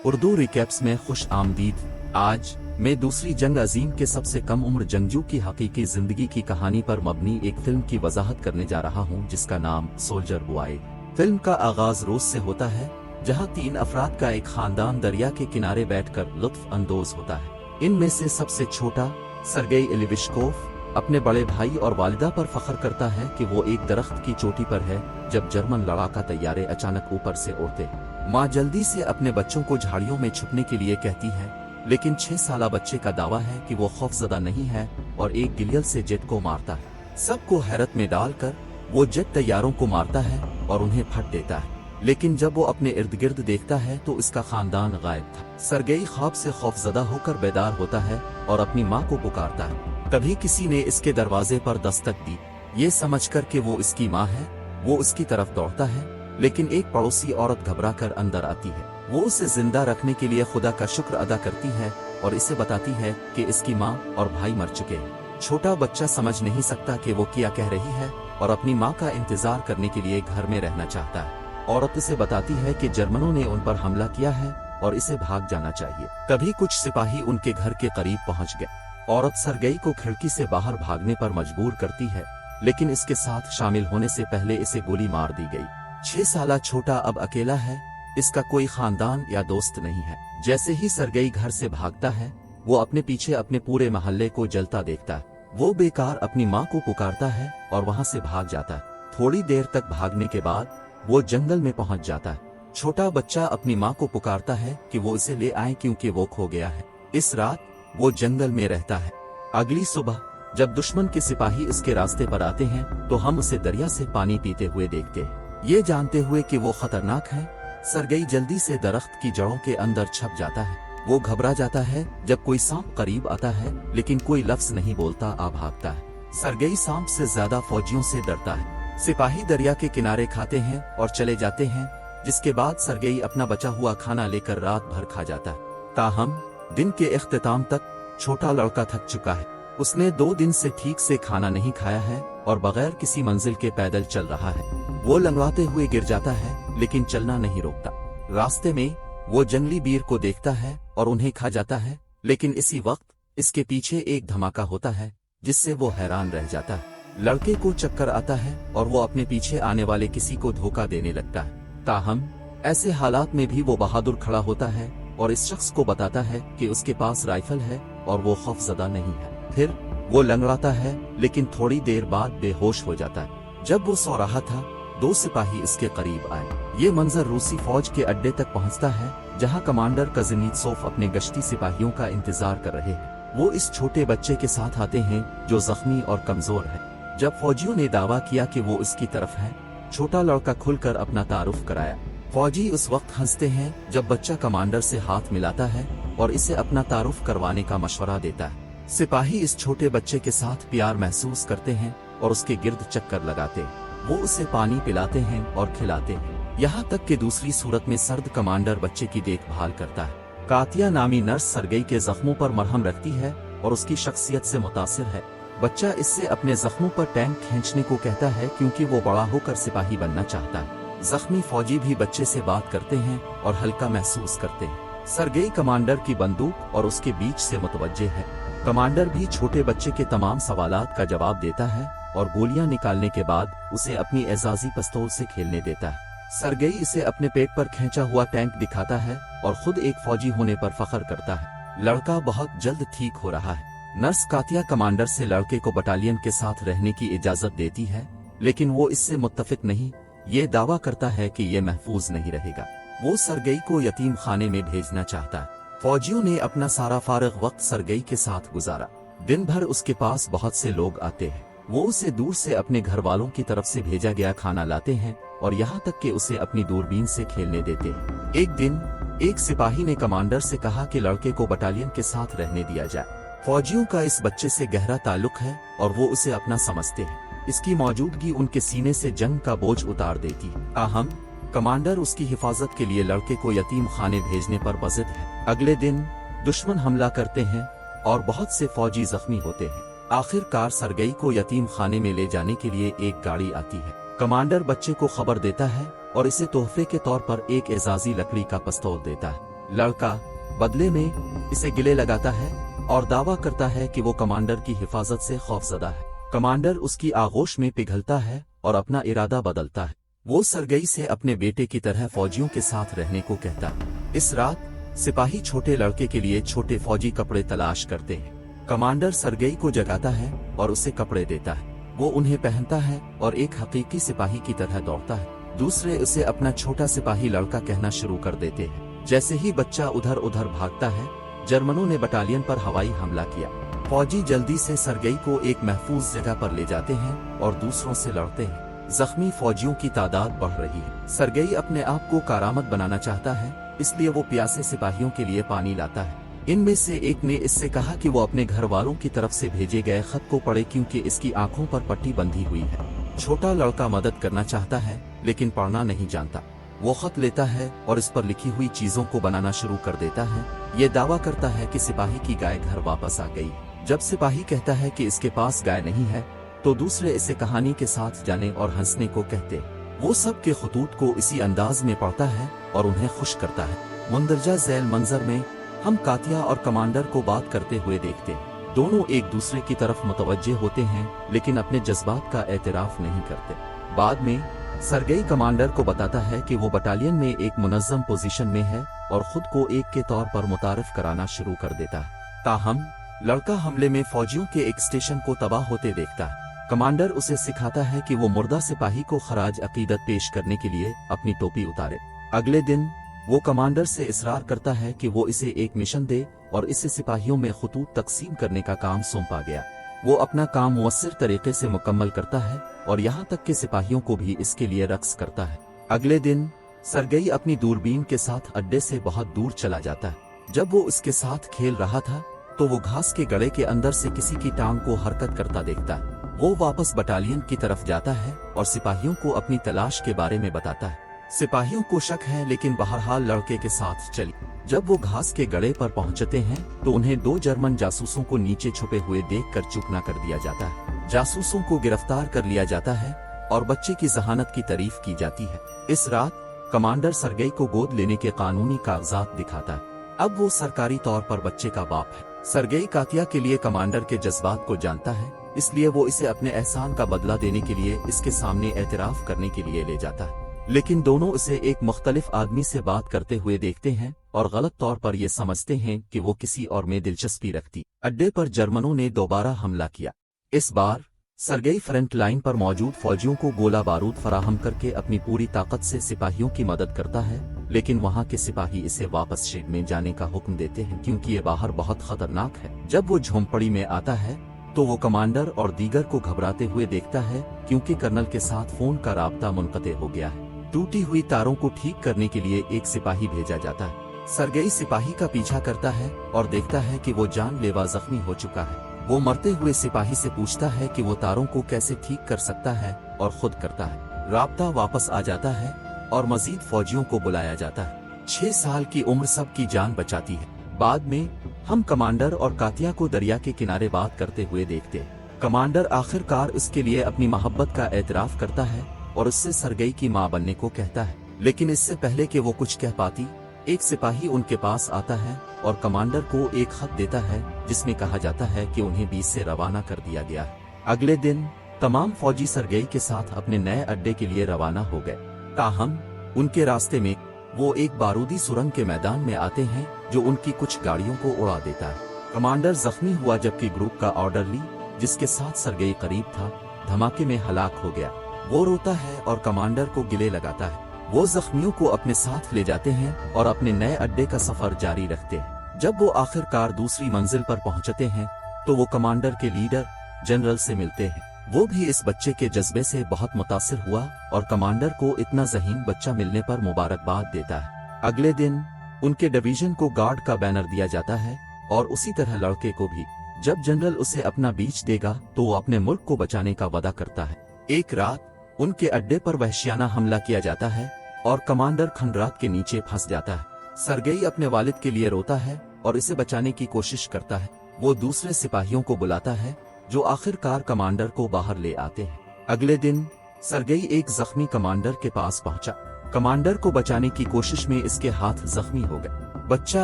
Urdu recaps में खुश आमदीद। आज मैं दूसरी जंग अजीम के सबसे कम उम्र जंगजू की हकीकी जिंदगी की कहानी पर मबनी एक फिल्म की वजाहत करने जा रहा हूं जिसका नाम सोल्जर बॉय। फिल्म का आगाज रूस से होता है, जहां 3 अफराद का एक खानदान दरिया के किनारे बैठकर लुत्फ अंदोज होता है। इनमें से सबसे छोटा सरगेई इलिविशकोव अपने बड़े भाई और वालिदा पर फख्र करता है कि वो एक दरख्त की चोटी पर है जब जर्मन लड़ाका तैयारे अचानक ऊपर से उड़ते। माँ जल्दी से अपने बच्चों को झाड़ियों में छुपने के लिए कहती है, लेकिन 6 साला बच्चे का दावा है कि वो खौफजदा नहीं है और एक गिलियल से जेट को मारता है। सबको हैरत में डालकर वो जेट तैयारों को मारता है और उन्हें फट देता है, लेकिन जब वो अपने इर्द गिर्द देखता है तो इसका खानदान गायब था। सरगेई ख्वाब से खौफजदा होकर बेदार होता है और अपनी माँ को पुकारता है। तभी किसी ने इसके दरवाजे पर दस्तक दी। ये समझकर कि वो इसकी माँ है, वो उसकी तरफ दौड़ता है, लेकिन एक पड़ोसी औरत घबरा कर अंदर आती है। वो उसे जिंदा रखने के लिए खुदा का शुक्र अदा करती है और इसे बताती है कि इसकी माँ और भाई मर चुके हैं। छोटा बच्चा समझ नहीं सकता कि वो क्या कह रही है और अपनी माँ का इंतजार करने के लिए घर में रहना चाहता है। औरत इसे बताती है कि जर्मनों ने उन पर हमला किया है और इसे भाग जाना चाहिए। तभी कुछ सिपाही उनके घर के करीब पहुंच गए। औरत सरगेई को खिड़की से बाहर भागने पर मजबूर करती है, लेकिन इसके साथ शामिल होने से पहले इसे गोली मार दी गई। 6 साला छोटा अब अकेला है, इसका कोई खानदान या दोस्त नहीं है। जैसे ही सरगेई घर से भागता है, वो अपने पीछे अपने पूरे मोहल्ले को जलता देखता है। वो बेकार अपनी माँ को पुकारता है और वहाँ से भाग जाता है। थोड़ी देर तक भागने के बाद वो जंगल में पहुँच जाता है। छोटा बच्चा अपनी माँ को पुकारता है कि वो इसे ले आए क्योंकि वो खो गया है। इस रात वो जंगल में रहता है। अगली सुबह जब दुश्मन के सिपाही इसके रास्ते पर आते हैं तो हम उसे दरिया से पानी पीते हुए देखते हैं। ये जानते हुए कि वो खतरनाक है, सरगेई जल्दी से दरख्त की जड़ों के अंदर छप जाता है। वो घबरा जाता है जब कोई सांप करीब आता है, लेकिन कोई लफ्ज नहीं बोलता, आ भागता है। सरगेई सांप से ज्यादा फौजियों से डरता है। सिपाही दरिया के किनारे खाते हैं और चले जाते हैं, जिसके बाद सरगेई अपना बचा हुआ खाना लेकर रात भर खा जाता है। ताहम दिन के इख्तिताम तक छोटा लड़का थक चुका है। उसने 2 दिन से ठीक से खाना नहीं खाया है और बगैर किसी मंजिल के पैदल चल रहा है। वो लंगड़ाते हुए गिर जाता है, लेकिन चलना नहीं रोकता। रास्ते में वो जंगली बीर को देखता है और उन्हें खा जाता है, लेकिन इसी वक्त इसके पीछे एक धमाका होता है जिससे वो हैरान रह जाता है। लड़के को चक्कर आता है और वो अपने पीछे आने वाले किसी को धोखा देने लगता है। ताहम ऐसे हालात में भी वो बहादुर खड़ा होता है और इस शख्स को बताता है कि उसके पास राइफल है और वो खौफजदा नहीं है। फिर वो लंगड़ाता है, लेकिन थोड़ी देर बाद बेहोश हो जाता है। जब वो सो रहा था, 2 सिपाही इसके करीब आए। ये मंजर रूसी फौज के अड्डे तक पहुंचता है, जहां कमांडर कज़नीत्सोव अपने गश्ती सिपाहियों का इंतजार कर रहे हैं। वो इस छोटे बच्चे के साथ आते हैं जो जख्मी और कमजोर है। जब फौजियों ने दावा किया कि वो इसकी तरफ है, छोटा लड़का खुलकर अपना तारुफ कराया। फौजी उस वक्त हंसते हैं जब बच्चा कमांडर से हाथ मिलाता है और इसे अपना तारुफ करवाने का मशवरा देता है। सिपाही इस छोटे बच्चे के साथ प्यार महसूस करते हैं और उसके गिर्द चक्कर लगाते हैं। वो उसे पानी पिलाते हैं और खिलाते हैं, यहाँ तक कि दूसरी सूरत में सर्द कमांडर बच्चे की देखभाल करता है। कातिया नामी नर्स सरगेई के जख्मों पर मरहम रखती है और उसकी शख्सियत से मुतासिर है। बच्चा इससे अपने जख्मों पर टैंक खींचने को कहता है क्योंकि वो बड़ा होकर सिपाही बनना चाहता है। जख्मी फौजी भी बच्चे से बात करते हैं और हल्का महसूस करते हैं। सरगेई कमांडर की बंदूक और उसके बीच से मुतवज्जे है। कमांडर भी छोटे बच्चे के तमाम सवालात का जवाब देता है और गोलियां निकालने के बाद उसे अपनी एजाजी पिस्तौल से खेलने देता है। सरगेई इसे अपने पेट पर खींचा हुआ टैंक दिखाता है और खुद एक फौजी होने पर फख्र करता है। लड़का बहुत जल्द ठीक हो रहा है। नर्स कातिया कमांडर से लड़के को बटालियन के साथ रहने की इजाजत देती है, लेकिन वो इससे मुत्तफिक नहीं। ये दावा करता है कि ये महफूज नहीं रहेगा। वो सरगेई को यतीम खाने में भेजना चाहता है। फौजियों ने अपना सारा फारग वक्त सरगेई के साथ गुजारा। दिन भर उसके पास बहुत से लोग आते हैं। वो उसे दूर से अपने घर वालों की तरफ से भेजा गया खाना लाते हैं और यहाँ तक कि उसे अपनी दूरबीन से खेलने देते हैं। एक दिन एक सिपाही ने कमांडर से कहा कि लड़के को बटालियन के साथ रहने दिया जाए। फौजियों का इस बच्चे से गहरा ताल्लुक है और वो उसे अपना समझते हैं। इसकी मौजूदगी उनके सीने से जंग का बोझ उतार देती है। ताहम कमांडर उसकी हिफाजत के लिए लड़के को यतीम खाने भेजने पर बज़िद है। अगले दिन दुश्मन हमला करते हैं और बहुत से फौजी जख्मी होते हैं। आखिरकार सरगेई को यतीम खाने में ले जाने के लिए एक गाड़ी आती है। कमांडर बच्चे को खबर देता है और इसे तोहफे के तौर पर एक एजाजी लकड़ी का पिस्तौल देता है। लड़का बदले में इसे गिले लगाता है और दावा करता है कि वो कमांडर की हिफाजत से खौफजदा है। कमांडर उसकी आगोश में पिघलता है और अपना इरादा बदलता है। वो सरगई से अपने बेटे की तरह फौजियों के साथ रहने को कहता है। इस रात सिपाही छोटे लड़के के लिए छोटे फौजी कपड़े तलाश करते हैं। कमांडर सरगई को जगाता है और उसे कपड़े देता है। वो उन्हें पहनता है और एक हकीकी सिपाही की तरह दौड़ता है। दूसरे उसे अपना छोटा सिपाही लड़का कहना शुरू कर देते हैं। जैसे ही बच्चा उधर उधर भागता है, जर्मनों ने बटालियन पर हवाई हमला किया। फौजी जल्दी से सरगई को एक महफूज जगह पर ले जाते हैं और दूसरों से लड़ते हैं। जख्मी फौजियों की तादाद बढ़ रही है। सरगई अपने आप को कारामद बनाना चाहता है, इसलिए वो प्यासे सिपाहियों के लिए पानी लाता है। इनमें से एक ने इससे कहा कि वो अपने घर वालों की तरफ से भेजे गए खत को पढ़े क्योंकि इसकी आंखों पर पट्टी बंधी हुई है। छोटा लड़का मदद करना चाहता है लेकिन पढ़ना नहीं जानता। वो खत लेता है और इस पर लिखी हुई चीजों को बनाना शुरू कर देता है। ये दावा करता है कि सिपाही की गाय घर वापस आ गई। जब सिपाही कहता है कि इसके पास गाय नहीं है, तो दूसरे इसे कहानी के साथ जाने और हंसने को कहते। वो सब के खतूत को इसी अंदाज में पढ़ता है और उन्हें खुश करता है। मुंदरजा झैल मंजर में हम कातिया और कमांडर को बात करते हुए देखते हैं। दोनों एक दूसरे की तरफ मुतवज्जे होते हैं लेकिन अपने जज्बात का एतराफ नहीं करते। बाद में सरगई कमांडर को बताता है कि वो बटालियन में एक मुनज़्ज़म पोजीशन में है और खुद को एक के तौर पर मुतारिफ कराना शुरू कर देता है। ताहम लड़का हमले में फौजियों के एक स्टेशन को तबाह होते देखता है। कमांडर उसे सिखाता है कि वो मुर्दा सिपाही को खराज अकीदत पेश करने के लिए अपनी टोपी उतारे। अगले दिन वो कमांडर से इसरार करता है कि वो इसे एक मिशन दे और इसे सिपाहियों में खतूत तकसीम करने का काम सौंपा गया। वो अपना काम मुअस्सिर तरीके से मुकम्मल करता है और यहाँ तक कि सिपाहियों को भी इसके लिए रक्स करता है। अगले दिन सरगई अपनी दूरबीन के साथ अड्डे से बहुत दूर चला जाता है। जब वो इसके साथ खेल रहा था तो वो घास के गड़े के अंदर से किसी की टांग को हरकत करता देखता है। वो वापस बटालियन की तरफ जाता है और सिपाहियों को अपनी तलाश के बारे में बताता है। सिपाहियों को शक है लेकिन बहरहाल लड़के के साथ चली। जब वो घास के गड़े पर पहुंचते हैं तो उन्हें 2 जर्मन जासूसों को नीचे छुपे हुए देखकर चुप न कर दिया जाता है। जासूसों को गिरफ्तार कर लिया जाता है और बच्चे की जहानत की तारीफ की जाती है। इस रात कमांडर सरगई को गोद लेने के कानूनी कागजात दिखाता है। अब वो सरकारी तौर पर बच्चे का बाप है। सरगई कातिया के लिए कमांडर के जज्बात को जानता है, इसलिए वो इसे अपने एहसान का बदला देने के लिए इसके सामने एतराफ करने के लिए ले जाता है। लेकिन दोनों इसे एक मुख्तलिफ आदमी से बात करते हुए देखते हैं और गलत तौर पर ये समझते हैं कि वो किसी और में दिलचस्पी रखती। अड्डे पर जर्मनों ने दोबारा हमला किया। इस बार सरगई फ्रंट लाइन पर मौजूद फौजियों को गोला बारूद फराहम करके अपनी पूरी ताकत से सिपाहियों की मदद करता है, लेकिन वहां के सिपाही इसे वापस शेड में जाने का हुक्म देते हैं क्योंकि ये बाहर बहुत खतरनाक है। जब वो झोंपड़ी में आता है तो वो कमांडर और दीगर को घबराते हुए देखता है क्योंकि कर्नल के साथ फोन का राब्ता मुनक़ते हो गया है। टूटी हुई तारों को ठीक करने के लिए एक सिपाही भेजा जाता है। सरगई सिपाही का पीछा करता है और देखता है कि वो जानलेवा जख्मी हो चुका है। वो मरते हुए सिपाही से पूछता है कि वो तारों को कैसे ठीक कर सकता है और खुद करता है। राब्ता वापस आ जाता है और मजीद फौजियों को बुलाया जाता है। 6 साल की उम्र सबकी जान बचाती है। बाद में हम कमांडर और कातिया को दरिया के किनारे बात करते हुए देखते। कमांडर आखिरकार इसके लिए अपनी मोहब्बत का एतराफ करता है और उससे सरगई की मां बनने को कहता है। लेकिन इससे पहले कि वो कुछ कह पाती, एक सिपाही उनके पास आता है और कमांडर को एक खत देता है जिसमें कहा जाता है कि उन्हें बीच से रवाना कर दिया गया है। अगले दिन तमाम फौजी सरगई के साथ अपने नए अड्डे के लिए रवाना हो गए। ताहम उनके रास्ते में वो एक बारूदी सुरंग के मैदान में आते हैं जो उनकी कुछ गाड़ियों को उड़ा देता है। कमांडर जख्मी हुआ जबकि ग्रुप का ऑर्डरली जिसके साथ सरगई करीब था धमाके में हलाक हो गया। वो रोता है और कमांडर को गिले लगाता है। वो जख्मियों को अपने साथ ले जाते हैं और अपने नए अड्डे का सफर जारी रखते हैं। जब वो आखिरकार दूसरी मंजिल पर पहुंचते हैं तो वो कमांडर के लीडर जनरल से मिलते हैं। वो भी इस बच्चे के जज्बे से बहुत मुतासिर हुआ और कमांडर को इतना ज़हीन बच्चा मिलने पर मुबारकबाद देता है। अगले दिन उनके डिवीजन को गार्ड का बैनर दिया जाता है और उसी तरह लड़के को भी। जब जनरल उसे अपना बीच देगा तो वो अपने मुल्क को बचाने का वादा करता है। एक रात उनके अड्डे पर वहशियाना हमला किया जाता है और कमांडर खंडरात के नीचे फंस जाता है। सरगई अपने वालिद के लिए रोता है और इसे बचाने की कोशिश करता है। वो दूसरे सिपाहियों को बुलाता है जो आखिरकार कमांडर को बाहर ले आते हैं। अगले दिन सरगई एक जख्मी कमांडर के पास पहुंचा। कमांडर को बचाने की कोशिश में इसके हाथ जख्मी हो गए। बच्चा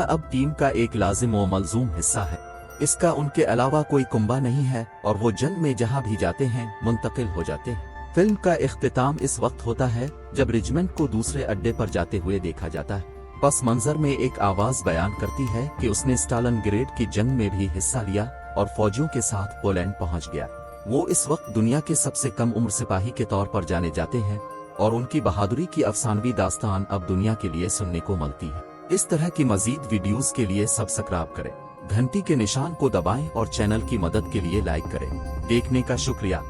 अब टीम का एक लाजिम व मलजूम हिस्सा है। इसका उनके अलावा कोई कुंबा नहीं है और वो जंग में जहां भी जाते हैं मुंतकिल हो जाते हैं। फिल्म का इख्तिताम इस वक्त होता है जब रेजिमेंट को दूसरे अड्डे पर जाते हुए देखा जाता है। पस मंजर में एक आवाज बयान करती है कि उसने स्टालिनग्रेड की जंग में भी हिस्सा लिया और फौजियों के साथ पोलैंड पहुंच गया। वो इस वक्त दुनिया के सबसे कम उम्र सिपाही के तौर पर जाने जाते हैं और उनकी बहादुरी की अफसानवी दास्तान अब दुनिया के लिए सुनने को मिलती है। इस तरह की मजीद वीडियोस के लिए सब्सक्राइब करें, घंटी के निशान को दबाएं और चैनल की मदद के लिए लाइक करें। देखने का शुक्रिया।